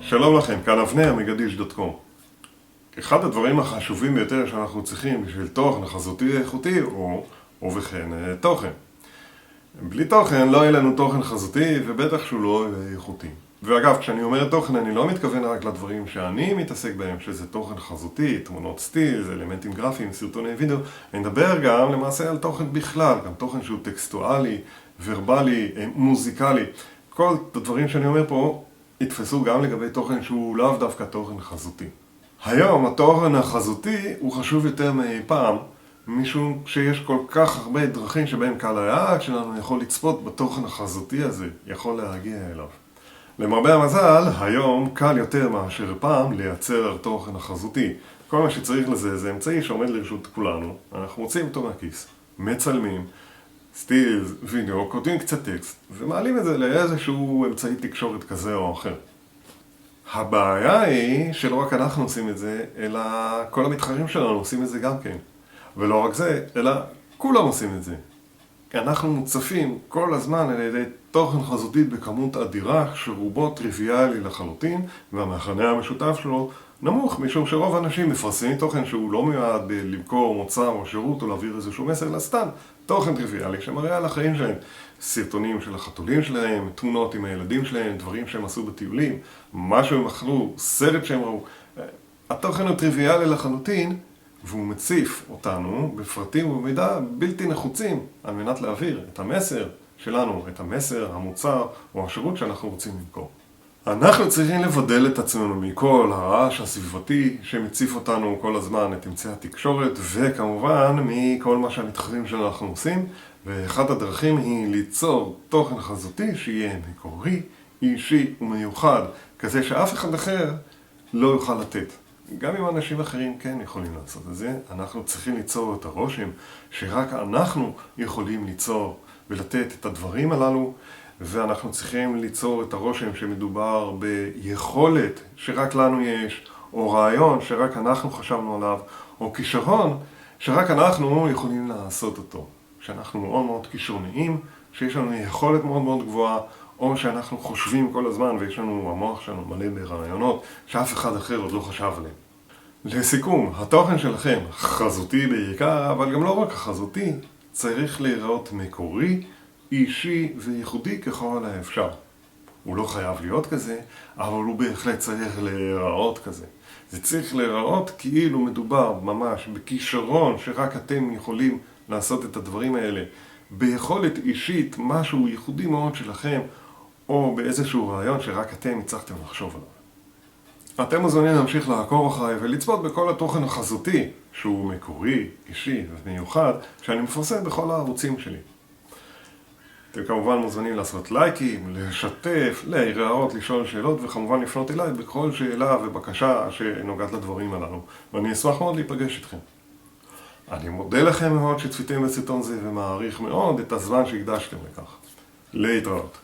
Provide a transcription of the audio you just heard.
שלום לכם, כאן אבנר מגדיש.com. אחד הדברים החשובים ביותר שאנחנו צריכים בשביל תוכן חזותי איכותי ובכן תוכן. בלי תוכן לא יהיה לנו תוכן חזותי ובטח שהוא לא איכותי. ואגב, כשאני אומר תוכן אני לא מתכוון רק לדברים שאני מתעסק בהם, שזה תוכן חזותי, תמונות סטיל, אלמנטים גרפיים, סרטוני וידאו. אני מדבר גם למעשה על תוכן בכלל, גם תוכן שהוא טקסטואלי, ורבלי, מוזיקלי. כל הדברים שאני אומר פה יתפסו גם לגבי תוכן שהוא לאו דווקא תוכן חזותי. היום התוכן החזותי הוא חשוב יותר מאי פעם, משום שיש כל כך הרבה דרכים שבהם קהל היעד שלנו יכול לצפות בתוכן החזותי הזה, יכול להגיע אליו. למרבה המזל, היום קל יותר מאשר פעם לייצר תוכן החזותי. כל מה שצריך לזה זה אמצעי שעומד לרשות כולנו, אנחנו מוצאים אותו מהכיס, מצלמים, סטיל, וידאו, כותבים קצת טקסט, ומעלים את זה לאיזשהו אמצעי תקשורת כזה או אחר. הבעיה היא שלא רק אנחנו עושים את זה, אלא כל המתחרים שלנו עושים את זה גם כן. ולא רק זה, אלא כולם עושים את זה. אנחנו מוצפים כל הזמן על ידי תוכן חזותי בכמות אדירה, שרובו טריוויאלי לחלוטין, והמכנה המשותף שלו נמוך, משום שרוב האנשים מפרסמים תוכן שהוא לא מיועד למכור מוצר או שירות או להעביר איזשהו מסר, אלא סתם תוכן טריוויאלי שמראה על החיים שלהם, סרטונים של החתולים שלהם, תמונות עם הילדים שלהם, דברים שהם עשו בטיולים, מה שהם אכלו, סרט שהם ראו. התוכן הוא טריוויאלי לחלוטין, והוא מציף אותנו בפרטים ובמידע בלתי נחוצים על מנת להעביר את המסר שלנו, את המסר, המוצר או השירות שאנחנו רוצים למכור. אנחנו צריכים לבדל את עצמנו מכל הרעש הסביבתי שמציף אותנו כל הזמן, את אמצעי התקשורת, וכמובן מכל מה שהמתחרים שאנחנו עושים. ואחת הדרכים היא ליצור תוכן חזותי שיהיה מקורי, אישי ומיוחד, כזה שאף אחד אחר לא יוכל לתת. גם אם אנשים אחרים כן יכולים לעשות את זה, אנחנו צריכים ליצור את הרושם שרק אנחנו יכולים ליצור ולתת את הדברים הללו, ואנחנו צריכים ליצור את הרושם שמדובר ביכולת שרק לנו יש, או רעיון שרק אנחנו חשבנו עליו, או כישרון שרק אנחנו יכולים לעשות אותו. שאנחנו מאוד מאוד כישרוניים, שיש לנו יכולת מאוד מאוד גבוהה, או שאנחנו חושבים כל הזמן ויש לנו, המוח שלנו מלא ברעיונות שאף אחד אחר עוד לא חשב עליהם. לסיכום, התוכן שלכם חזותי בעיקר, אבל גם לא רק חזותי, צריך להיראות מקורי, אישי וייחודי ככל האפשר. הוא לא חייב להיות כזה, אבל הוא בהחלט צריך להיראות כזה. זה צריך להיראות כאילו מדובר ממש בכישרון שרק אתם יכולים לעשות את הדברים האלה, ביכולת אישית, משהו ייחודי מאוד שלכם, או באיזשהו רעיון שרק אתם הצלחתם לחשוב עליו. אתם מוזמנים להמשיך לעקוב אחריי ולצפות בכל התוכן החזותי, שהוא מקורי, אישי ומיוחד, שאני מפרסם בכל הערוצים שלי. אתם כמובן מוזמנים לעשות לייקים, לשתף, להיראות, לשאול שאלות, וכמובן לפנות אליי בכל שאלה ובקשה שנוגעת לדברים הללו. ואני אשמח מאוד להיפגש איתכם. אני מודה לכם מאוד שצפיתם בסרטון זה ומעריך מאוד את הזמן שהקדשתם לכך. להתראות.